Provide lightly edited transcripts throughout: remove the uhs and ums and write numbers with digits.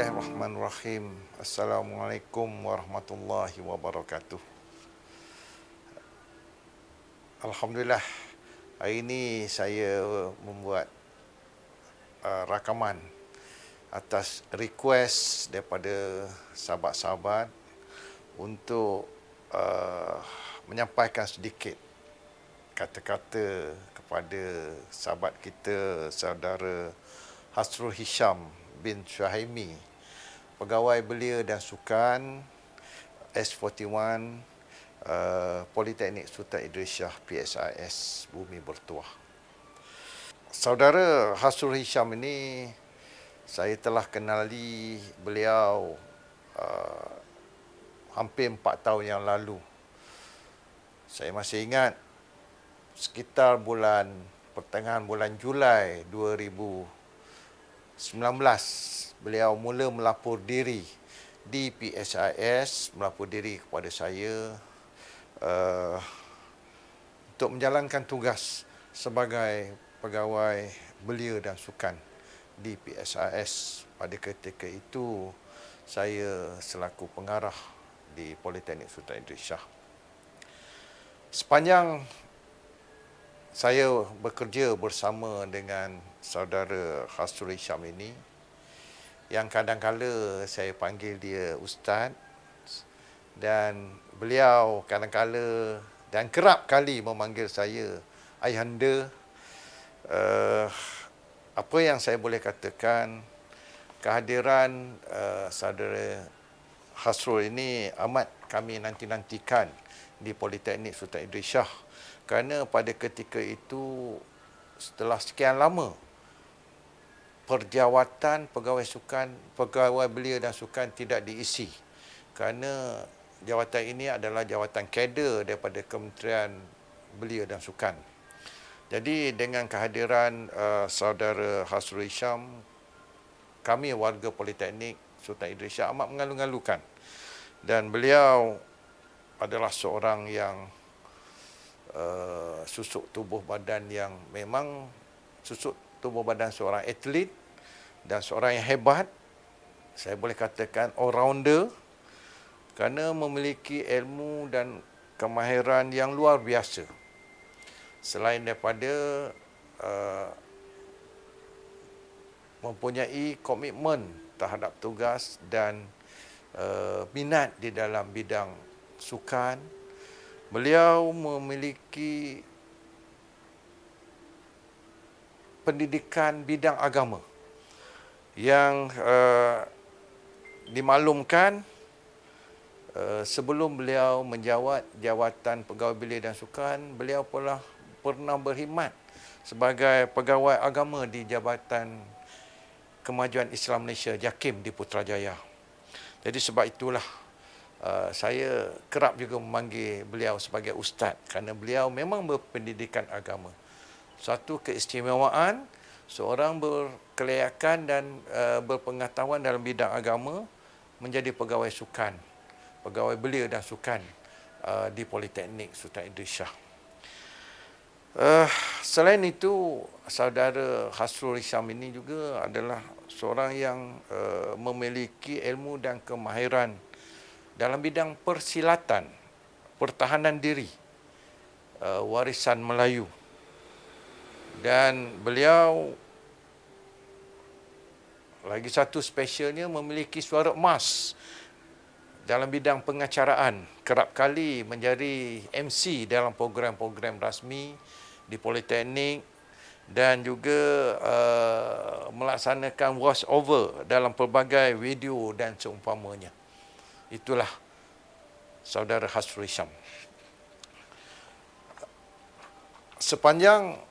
Bismillahirrahmanirrahim. Assalamualaikum warahmatullahi wabarakatuh. Alhamdulillah, hari ini saya membuat rakaman atas request daripada sahabat-sahabat untuk menyampaikan sedikit kata-kata kepada sahabat kita, saudara Hasrul Hisham bin Syuhaimi, pegawai belia dan sukan S41 Politeknik Sultan Idris Shah PSIS Bumi Bertuah. Saudara Hasrul Hisham ini saya telah kenali beliau hampir 4 tahun yang lalu. Saya masih ingat sekitar pertengahan bulan Julai 2019 beliau mula melapor diri di PSIS, melapor diri kepada saya untuk menjalankan tugas sebagai pegawai belia dan sukan di PSIS. Pada ketika itu saya selaku pengarah di Politeknik Sultan Idris Shah. Sepanjang saya bekerja bersama dengan saudara Hasrul Hisham ini, yang kadang-kala saya panggil dia Ustaz, dan beliau kadang-kala dan kerap kali memanggil saya Ayahanda. Apa yang saya boleh katakan, kehadiran saudara Hasrul ini amat kami nanti-nantikan di Politeknik Sultan Idris Shah, kerana pada ketika itu setelah sekian lama perjawatan pegawai sukan, pegawai belia dan sukan tidak diisi, kerana jawatan ini adalah jawatan kader daripada Kementerian Belia dan Sukan. Jadi dengan kehadiran saudara Hasrul Hisham, kami warga Politeknik Sultan Idris Shah amat mengalu-ngalukan, dan beliau adalah seorang yang susuk tubuh badan yang memang susuk tubuh badan seorang atlet dan seorang yang hebat. Saya boleh katakan all-rounder, kerana memiliki ilmu dan kemahiran yang luar biasa. Selain daripada mempunyai komitmen terhadap tugas dan minat di dalam bidang sukan, beliau memiliki pendidikan bidang agama yang dimaklumkan sebelum beliau menjawat jawatan pegawai belia dan sukan, beliau pernah berkhidmat sebagai pegawai agama di Jabatan Kemajuan Islam Malaysia JAKIM di Putrajaya. Jadi sebab itulah saya kerap juga memanggil beliau sebagai ustaz, kerana beliau memang berpendidikan agama. Satu keistimewaan seorang berkelayakan dan berpengetahuan dalam bidang agama menjadi pegawai sukan, pegawai belia dan sukan di Politeknik Sultan Idris Shah. Selain itu, saudara Hasrul Hisham ini juga adalah seorang yang memiliki ilmu dan kemahiran dalam bidang persilatan, pertahanan diri, warisan Melayu. Dan beliau lagi satu spesialnya memiliki suara emas dalam bidang pengacaraan. Kerap kali menjadi MC dalam program-program rasmi di Politeknik dan juga melaksanakan voice over dalam pelbagai video dan seumpamanya. Itulah saudara Hasrul Hisham. Sepanjang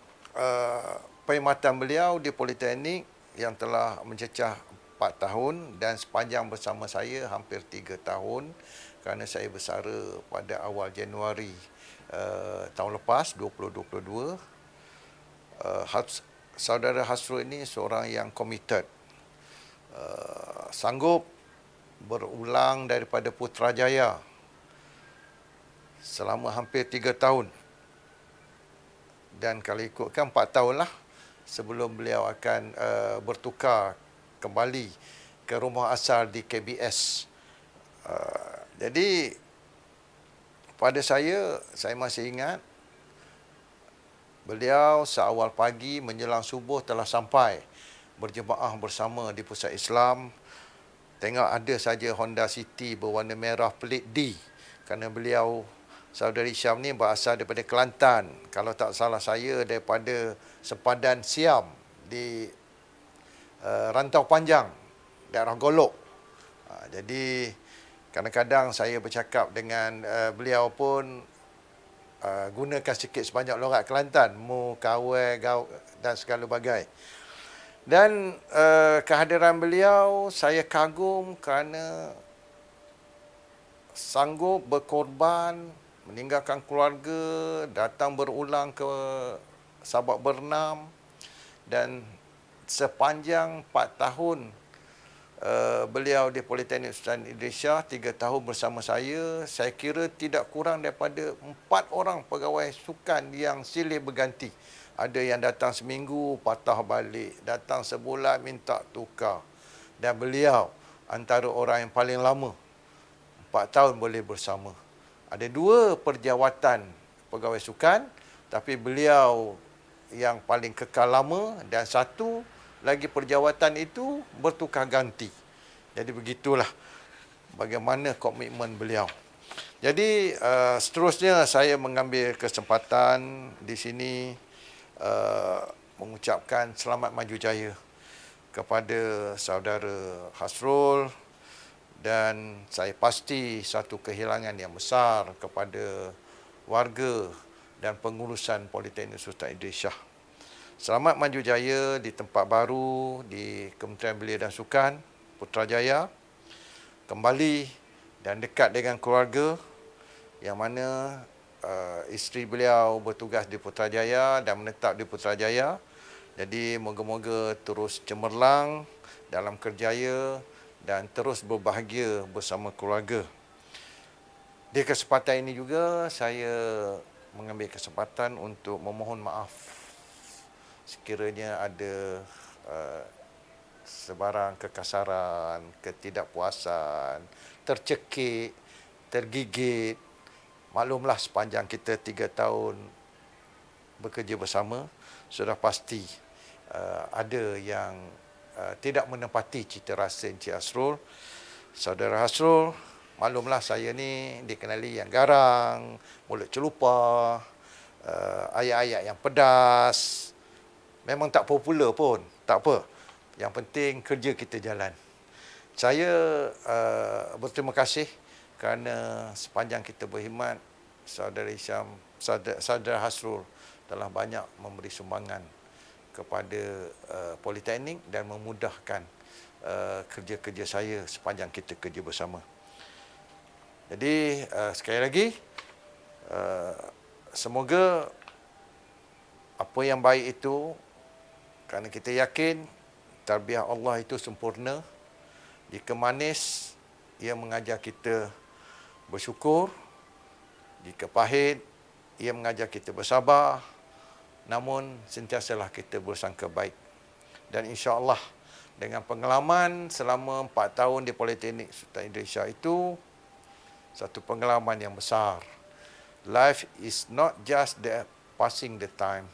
perkhidmatan beliau di Politeknik yang telah mencecah 4 tahun dan sepanjang bersama saya hampir 3 tahun, kerana saya bersara pada awal Januari tahun lepas 2022. Saudara Hasrul ini seorang yang committed, sanggup berulang daripada Putrajaya selama hampir 3 tahun, dan kalau ikutkan 4 tahun lah sebelum beliau akan bertukar kembali ke rumah asal di KBS. Jadi pada saya masih ingat beliau seawal pagi menjelang subuh telah sampai berjemaah bersama di pusat Islam. Tengok ada saja Honda City berwarna merah pelik D, kerana beliau Saudari Syam ni berasal daripada Kelantan. Kalau tak salah saya daripada sepadan Siam di Rantau Panjang, daerah Golok. Jadi kadang-kadang saya bercakap dengan beliau pun gunakan sikit sebanyak logat Kelantan, mu, kawe, gau dan segala bagai. Dan kehadiran beliau saya kagum kerana sanggup berkorban, meninggalkan keluarga, datang berulang ke Sabak Bernam, dan sepanjang 4 tahun beliau di Politeknik Sultan Idris Shah, 3 tahun bersama saya kira tidak kurang daripada 4 orang pegawai sukan yang silih berganti. Ada yang datang seminggu, patah balik, datang sebulan, minta tukar. Dan beliau antara orang yang paling lama, 4 tahun boleh bersama. Ada 2 perjawatan pegawai sukan, tapi beliau yang paling kekal lama, dan 1 lagi perjawatan itu bertukar ganti. Jadi begitulah bagaimana komitmen beliau. Jadi seterusnya saya mengambil kesempatan di sini mengucapkan selamat maju jaya kepada saudara Hasrul, dan saya pasti satu kehilangan yang besar kepada warga dan pengurusan Politeknik Sultan Idris Shah. Selamat maju jaya di tempat baru di Kementerian Belia dan Sukan, Putrajaya. Kembali dan dekat dengan keluarga, yang mana isteri beliau bertugas di Putrajaya dan menetap di Putrajaya. Jadi moga-moga terus cemerlang dalam kerjaya dan terus berbahagia bersama keluarga. Di kesempatan ini juga saya mengambil kesempatan untuk memohon maaf sekiranya ada sebarang kekasaran, ketidakpuasan, tercekik, tergigit. Maklumlah sepanjang kita 3 tahun bekerja bersama, sudah pasti ada yang tidak menepati cita rasa Encik Hasrul. Saudara Hasrul, maklumlah saya ni dikenali yang garang, mulut celupar, ayat-ayat yang pedas. Memang tak popular pun, tak apa. Yang penting kerja kita jalan. Saya berterima kasih kerana sepanjang kita berkhidmat, Saudara Hasrul telah banyak memberi sumbangan kepada Politeknik dan memudahkan kerja-kerja saya sepanjang kita kerja bersama. Jadi sekali lagi, semoga apa yang baik itu, kerana kita yakin tarbiyah Allah itu sempurna. Jika manis, ia mengajar kita bersyukur. Jika pahit, ia mengajar kita bersabar. Namun sentiasalah kita bersangka baik. Dan insya-Allah dengan pengalaman selama 4 tahun di Politeknik Sultan Idris Shah itu, satu pengalaman yang besar. Life is not just the passing the time.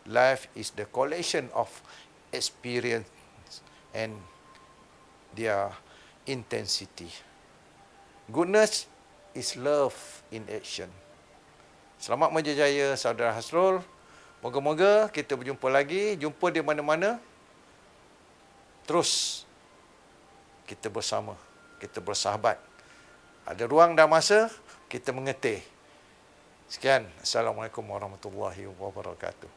Life is the collection of experience and their intensity. Goodness is love in action. Selamat menjaya saudara Hasrul. Moga-moga kita berjumpa lagi, jumpa di mana-mana. Terus kita bersama, kita bersahabat. Ada ruang dan masa, kita mengetih. Sekian. Assalamualaikum warahmatullahi wabarakatuh.